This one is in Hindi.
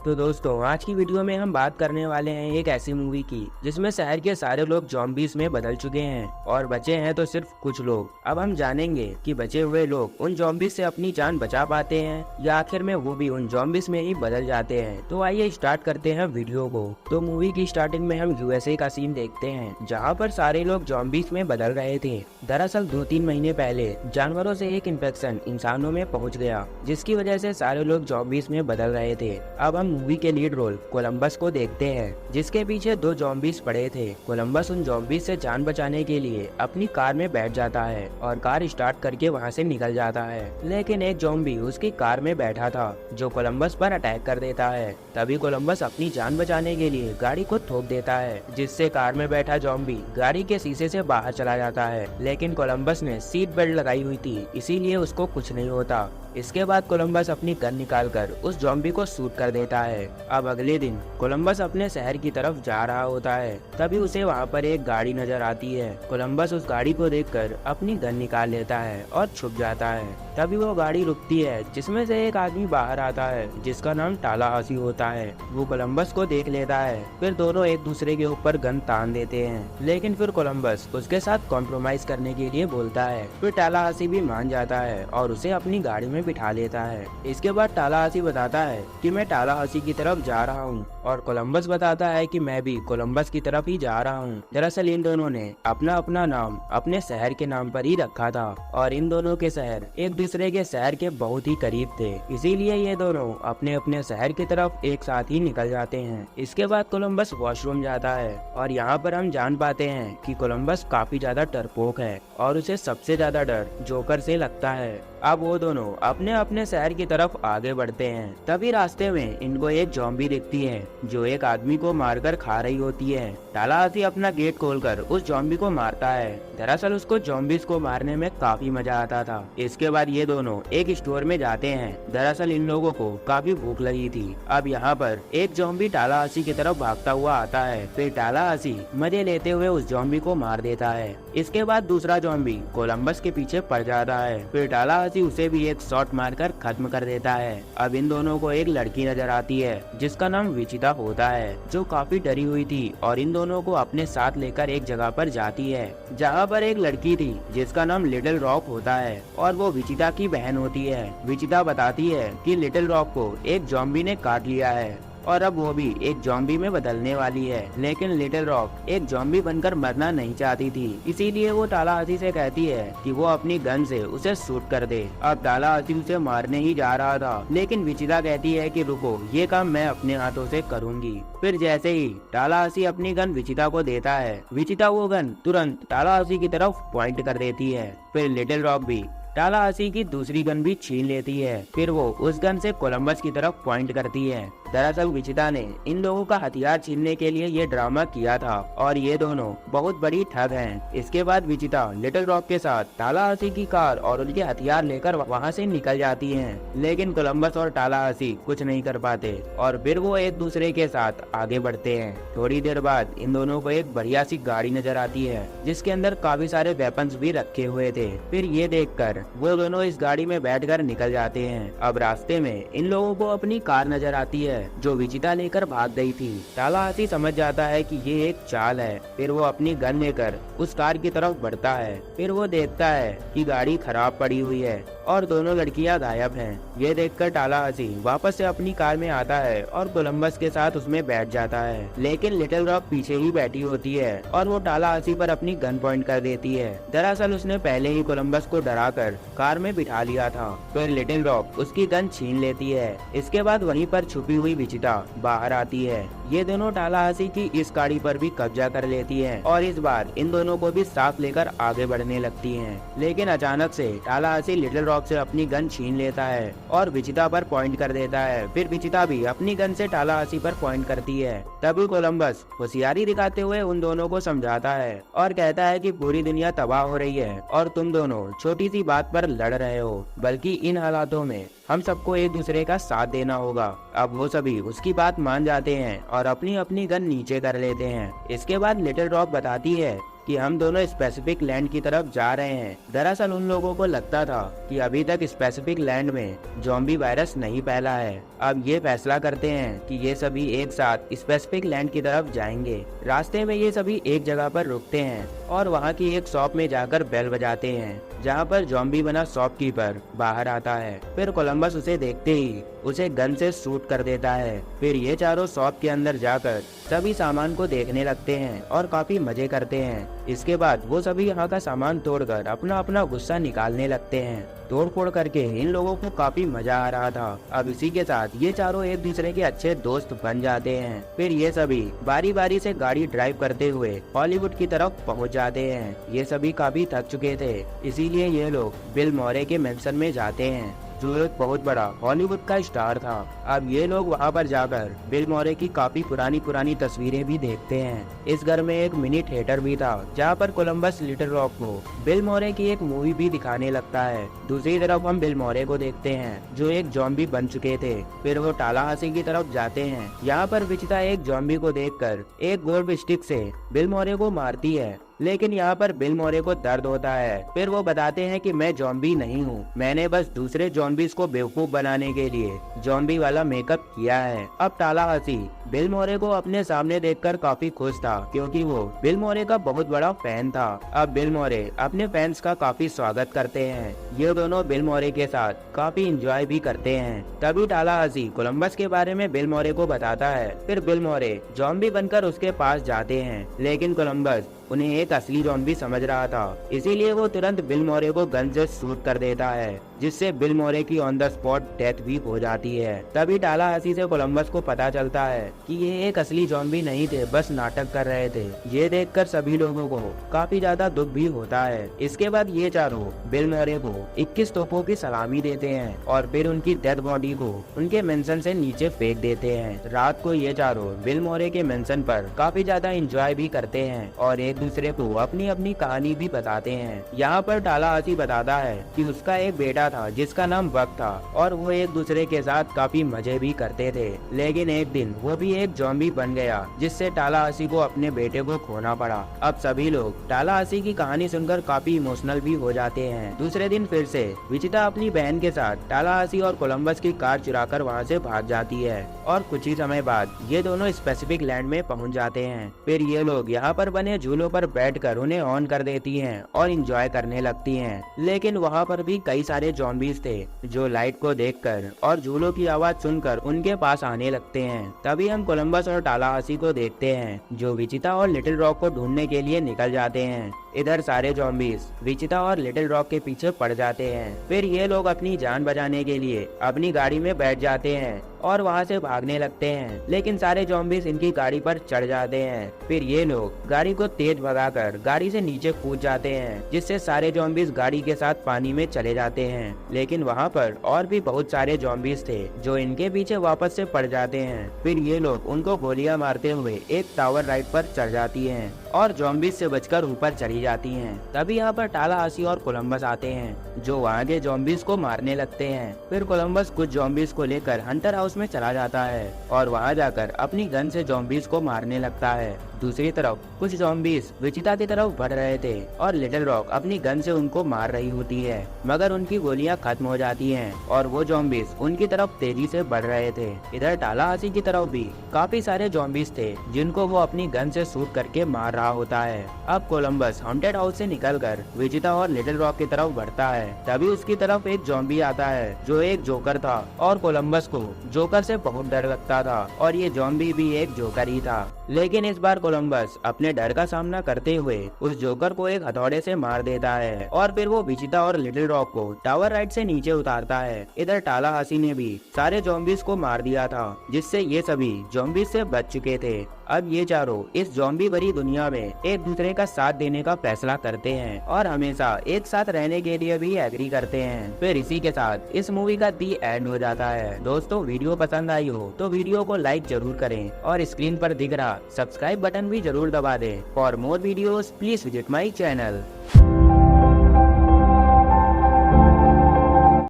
तो दोस्तों आज की वीडियो में हम बात करने वाले हैं एक ऐसी मूवी की जिसमें शहर के सारे लोग ज़ॉम्बीज़ में बदल चुके हैं और बचे हैं तो सिर्फ कुछ लोग। अब हम जानेंगे कि बचे हुए लोग उन ज़ॉम्बीज़ से अपनी जान बचा पाते हैं या आखिर में वो भी उन ज़ॉम्बीज़ में ही बदल जाते हैं। तो आइए स्टार्ट करते हैं वीडियो को। तो मूवी की स्टार्टिंग में हम यूएसए का सीन देखते हैं जहाँ पर सारे लोग ज़ॉम्बीज़ में बदल रहे थे। दरअसल 2-3 महीने पहले जानवरों से एक इन्फेक्शन इंसानों में पहुँच गया जिसकी वजह से सारे लोग ज़ॉम्बीज़ में बदल रहे थे। अब हम मूवी के लीड रोल कोलंबस को देखते हैं जिसके पीछे 2 ज़ॉम्बीज़ पड़े थे। कोलंबस उन ज़ॉम्बीज़ से जान बचाने के लिए अपनी कार में बैठ जाता है और कार स्टार्ट करके वहां से निकल जाता है, लेकिन एक ज़ॉम्बी उसकी कार में बैठा था जो कोलंबस पर अटैक कर देता है। तभी कोलंबस अपनी जान बचाने के लिए गाड़ी को ठोक देता है जिससे कार में बैठा ज़ॉम्बी गाड़ी के शीशे से बाहर चला जाता है, लेकिन कोलंबस ने सीट बेल्ट लगाई हुई थी इसीलिए उसको कुछ नहीं होता। इसके बाद कोलंबस अपनी गन निकालकर उस ज़ॉम्बी को शूट कर देता है। अब अगले दिन कोलंबस अपने शहर की तरफ जा रहा होता है, तभी उसे वहाँ पर एक गाड़ी नजर आती है। कोलंबस उस गाड़ी को देखकर अपनी गन निकाल लेता है और छुप जाता है। तभी वो गाड़ी रुकती है जिसमें से एक आदमी बाहर आता है जिसका नाम टालाहासी होता है। वो कोलंबस को देख लेता है, फिर दोनों एक दूसरे के ऊपर गन तान देते हैं, लेकिन फिर कोलंबस उसके साथ कॉम्प्रोमाइज करने के लिए बोलता है। फिर टालाहासी भी मान जाता है और उसे अपनी गाड़ी में बिठा लेता है। इसके बाद टालाहासी बताता है कि मैं टालाहासी की तरफ जा रहा हूँ और कोलंबस बताता है कि मैं भी कोलंबस की तरफ ही जा रहा हूँ। दरअसल इन दोनों ने अपना अपना नाम अपने शहर के नाम पर ही रखा था और इन दोनों के शहर एक दूसरे के शहर के बहुत ही करीब थे, इसीलिए ये दोनों अपने अपने शहर की तरफ एक साथ ही निकल जाते हैं। इसके बाद कोलंबस वॉशरूम जाता है और यहाँ पर हम जान पाते हैं कि कोलंबस काफी ज्यादा डरपोक है और उसे सबसे ज्यादा डर जोकर से लगता है। अब वो दोनों अपने अपने शहर की तरफ आगे बढ़ते हैं। तभी रास्ते में इनको एक ज़ॉम्बी दिखती है जो एक आदमी को मारकर खा रही होती है। टालाहासी अपना गेट खोलकर उस ज़ॉम्बी को मारता है। दरअसल उसको ज़ॉम्बीज़ को मारने में काफी मजा आता था। इसके बाद ये दोनों एक स्टोर में जाते हैं। दरअसल इन लोगों को काफी भूख लगी थी। अब यहाँ पर एक ज़ॉम्बी टालाहासी की तरफ भागता हुआ आता है, फिर टालाहासी मजे लेते हुए उस ज़ॉम्बी को मार देता है। इसके बाद दूसरा ज़ॉम्बी कोलंबस के पीछे पड़ जाता है, फिर टालाहासी उसे भी एक शॉट मारकर खत्म कर देता है। अब इन दोनों को एक लड़की नजर आती है जिसका नाम विचिता होता है जो काफी डरी हुई थी और इन दोनों को अपने साथ लेकर एक जगह पर जाती है जहाँ पर एक लड़की थी जिसका नाम लिटिल रॉक होता है और वो विचिता की बहन होती है। विचिता बताती है कि लिटिल रॉक को एक ज़ॉम्बी ने काट लिया है और अब वो भी एक ज़ॉम्बी में बदलने वाली है, लेकिन लिटिल रॉक एक ज़ॉम्बी बनकर मरना नहीं चाहती थी, इसीलिए वो टालाहासी से कहती है कि वो अपनी गन से उसे शूट कर दे। अब टालाहासी उसे मारने ही जा रहा था, लेकिन विचिता कहती है कि रुको, ये काम मैं अपने हाथों से करूंगी। फिर जैसे ही टालाहासी अपनी गन विचिता को देता है, विचिता वो गन तुरंत टालाहासी की तरफ पॉइंट कर देती है। फिर लिटिल रॉक भी टालाहासी की दूसरी गन भी छीन लेती है, फिर वो उस गन से कोलंबस की तरफ पॉइंट करती है। दरअसल विचिता ने इन लोगों का हथियार छीनने के लिए ये ड्रामा किया था और ये दोनों बहुत बड़ी ठग हैं। इसके बाद विचिता लिटिल रॉक के साथ टालाहासी की कार और उनके हथियार लेकर वहाँ से निकल जाती हैं, लेकिन कोलंबस और टालाहासी कुछ नहीं कर पाते और फिर वो एक दूसरे के साथ आगे बढ़ते हैं। थोड़ी देर बाद इन दोनों को एक बढ़िया सी गाड़ी नजर आती है जिसके अंदर काफी सारे वेपन्स भी रखे हुए थे। फिर ये देखकर वो दोनों इस गाड़ी में बैठकर निकल जाते हैं। अब रास्ते में इन लोगों को अपनी कार नजर आती है जो विचिता लेकर भाग गई थी। टालाहासी समझ जाता है कि ये एक चाल है, फिर वो अपनी गन लेकर उस कार की तरफ बढ़ता है। फिर वो देखता है कि गाड़ी खराब पड़ी हुई है और दोनों लड़कियां गायब हैं। ये देखकर टालाहासी वापस से अपनी कार में आता है और कोलंबस के साथ उसमें बैठ जाता है, लेकिन लिटिल रॉक पीछे ही बैठी होती है और वो टालाहासी पर अपनी गन पॉइंट कर देती है। दरअसल उसने पहले ही कोलंबस को डराकर कार में बिठा लिया था। फिर लिटिल रॉक उसकी गन छीन लेती है। इसके बाद वहीं पर छुपी हुई विचिता बाहर आती है। ये दोनों टालाहासी की इस गाड़ी पर भी कब्जा कर लेती है और इस बार इन दोनों को भी साथ लेकर आगे बढ़ने लगती हैं। लेकिन अचानक से टालाहासी लिटिल रॉक से अपनी गन छीन लेता है और विचिता पर पॉइंट कर देता है। फिर विचिता भी अपनी गन से टालाहासी पर पॉइंट करती है। तभी कोलंबस होशियारी दिखाते हुए उन दोनों को समझाता है और कहता है कि पूरी दुनिया तबाह हो रही है और तुम दोनों छोटी सी बात पर लड़ रहे हो, बल्कि इन हालातों में हम सबको एक दूसरे का साथ देना होगा। अब वो सभी उसकी बात मान जाते हैं और अपनी अपनी गन नीचे कर लेते हैं। इसके बाद लिटिल रॉक बताती है कि हम दोनों स्पेसिफिक लैंड की तरफ जा रहे हैं। दरअसल उन लोगों को लगता था कि अभी तक स्पेसिफिक लैंड में ज़ॉम्बी वायरस नहीं फैला है। अब ये फैसला करते हैं कि ये सभी एक साथ स्पेसिफिक लैंड की तरफ जाएंगे। रास्ते में ये सभी एक जगह पर रुकते हैं और वहाँ की एक शॉप में जाकर बेल बजाते हैं, जहाँ पर ज़ॉम्बी बना शॉपकीपर बाहर आता है। फिर कोलंबस उसे देखते ही उसे गन से शूट कर देता है। फिर ये चारों शॉप के अंदर जाकर सभी सामान को देखने लगते हैं और काफी मजे करते हैं। इसके बाद वो सभी यहाँ का सामान तोड़कर अपना अपना गुस्सा निकालने लगते हैं। तोड़ फोड़ करके इन लोगों को काफी मजा आ रहा था। अब इसी के साथ ये चारों एक दूसरे के अच्छे दोस्त बन जाते हैं। फिर ये सभी बारी बारी से गाड़ी ड्राइव करते हुए हॉलीवुड की तरफ पहुंच जाते हैं। ये सभी काफी थक चुके थे, इसीलिए ये लोग बिल मॉरे के मेंशन में जाते हैं, जो एक बहुत बड़ा हॉलीवुड का स्टार था। अब ये लोग वहाँ पर जाकर बिल मॉरे की काफी पुरानी तस्वीरें भी देखते हैं। इस घर में एक मिनी थिएटर भी था, जहाँ पर कोलंबस लिटिल रॉक को बिल मॉरे की एक मूवी भी दिखाने लगता है। दूसरी तरफ हम बिल मॉरे को देखते हैं, जो एक ज़ॉम्बी बन चुके थे। फिर वो टालाहासी की तरफ जाते हैं। यहाँ पर विचिता एक ज़ॉम्बी को देखकर एक गोल्फ स्टिक से बिल मॉरे को मारती है, लेकिन यहाँ पर बिल मॉरे को दर्द होता है। फिर वो बताते हैं कि मैं ज़ॉम्बी नहीं हूँ, मैंने बस दूसरे ज़ॉम्बीज को बेवकूफ बनाने के लिए ज़ॉम्बी वाला मेकअप किया है। अब टालाहासी बिल मॉरे को अपने सामने देखकर काफी खुश था, क्योंकि वो बिल मॉरे का बहुत बड़ा फैन था। अब बिल मॉरे अपने फैंस का काफी स्वागत करते हैं। ये दोनों बिल मॉरे के साथ काफी एंजॉय भी करते हैं। तभी टालाहासी कोलंबस के बारे में बिल मॉरे को बताता है। फिर बिल मॉरे ज़ॉम्बी बनकर उसके पास जाते हैं, लेकिन कोलंबस उन्हें एक असली ज़ॉम्बी समझ रहा था, इसीलिए वो तुरंत बिल मॉरे को गन से शूट कर देता है, जिससे बिल मॉरे की ऑन द स्पॉट डेथ भी हो जाती है। तभी टालाहासी से कोलंबस को पता चलता है कि ये एक असली ज़ॉम्बी नहीं थे, बस नाटक कर रहे थे। ये देखकर सभी लोगों को काफी ज्यादा दुख भी होता है। इसके बाद ये चारों बिल मॉरे को 21 तोपों की सलामी देते हैं और फिर उनकी डेड बॉडी को उनके मेंशन से नीचे फेंक देते हैं। रात को ये चारों बिल मॉरे के मेंशन पर काफी ज्यादा एंजॉय भी करते हैं और एक दूसरे को अपनी अपनी कहानी भी बताते हैं। यहाँ पर टालाहासी बताता है कि उसका एक बेटा था जिसका नाम बक था और वो एक दूसरे के साथ काफी मजे भी करते थे, लेकिन एक दिन वो भी एक ज़ॉम्बी बन गया, जिससे टालाहासी को अपने बेटे को खोना पड़ा। अब सभी लोग टालाहासी की कहानी सुनकर काफी इमोशनल भी हो जाते हैं। दूसरे दिन फिर से विचिता अपनी बहन के साथ टालाहासी और कोलंबस की कार चुराकर वहाँ से भाग जाती है और कुछ ही समय बाद ये दोनों स्पेसिफिक लैंड में पहुँच जाते हैं। फिर ये लोग यहाँ पर बने झूलों पर बैठकर उन्हें ऑन कर देती हैं और एंजॉय करने लगती हैं, लेकिन वहाँ पर भी कई सारे ज़ॉम्बीज थे जो लाइट को देखकर और झूलों की आवाज सुनकर उनके पास आने लगते हैं। तभी हम कोलंबस और टालाहासी को देखते हैं, जो विचिता और लिटिल रॉक को ढूंढने के लिए निकल जाते हैं। इधर सारे ज़ॉम्बीज विचिता और लिटिल रॉक के पीछे पड़ जाते हैं। फिर ये लोग अपनी जान बचाने के लिए अपनी गाड़ी में बैठ जाते हैं और वहाँ से भागने लगते हैं, लेकिन सारे ज़ॉम्बीज इनकी गाड़ी पर चढ़ जाते हैं। फिर ये लोग गाड़ी को तेज भगाकर गाड़ी से नीचे कूद जाते हैं, जिससे सारे ज़ॉम्बीज गाड़ी के साथ पानी में चले जाते हैं। लेकिन वहाँ पर और भी बहुत सारे ज़ॉम्बीज थे जो इनके पीछे वापस से पड़ जाते हैं। फिर ये लोग उनको गोलियां मारते हुए एक टावर राइड पर चढ़ जाती हैं और ज़ॉम्बीज से बचकर ऊपर चली जाती हैं। तभी यहाँ पर टालाहासी और कोलंबस आते हैं, जो वहाँ के ज़ॉम्बीज को मारने लगते हैं। फिर कोलंबस कुछ ज़ॉम्बीज को लेकर हंटर हाउस में चला जाता है और वहाँ जाकर अपनी गन से ज़ॉम्बीज को मारने लगता है। दूसरी तरफ कुछ ज़ॉम्बीज विचिता की तरफ बढ़ रहे थे और लिटिल रॉक अपनी गन से उनको मार रही होती है, मगर उनकी गोलियां खत्म हो जाती हैं और वो ज़ॉम्बीज उनकी तरफ तेजी से बढ़ रहे थे। इधर टालाहासी की तरफ भी काफी सारे ज़ॉम्बीज थे जिनको वो अपनी गन से शूट करके मार रहा होता है। अब कोलंबस हॉन्टेड हाउस से निकलकर विचिता और लिटिल रॉक की तरफ बढ़ता है। तभी उसकी तरफ एक ज़ॉम्बी आता है जो एक जोकर था और कोलंबस को जोकर से बहुत डर लगता था और ये ज़ॉम्बी भी एक जोकर ही था। लेकिन इस बार कोलंबस अपने डर का सामना करते हुए उस जोकर को एक हथौड़े से मार देता है और फिर वो विचिता और लिटिल रॉक को टावर राइड से नीचे उतारता है। इधर टालाहासी ने भी सारे ज़ॉम्बीज को मार दिया था, जिससे ये सभी ज़ॉम्बीज से बच चुके थे। अब ये चारों इस ज़ॉम्बी भरी दुनिया में एक दूसरे का साथ देने का फैसला करते हैं और हमेशा एक साथ रहने के लिए भी एग्री करते हैं। फिर इसी के साथ इस मूवी का दी एंड हो जाता है। दोस्तों, वीडियो पसंद आई हो तो वीडियो को लाइक जरूर करें और स्क्रीन पर दिख रहा सब्सक्राइब बटन भी जरूर दबा दें। For more videos please visit my channel.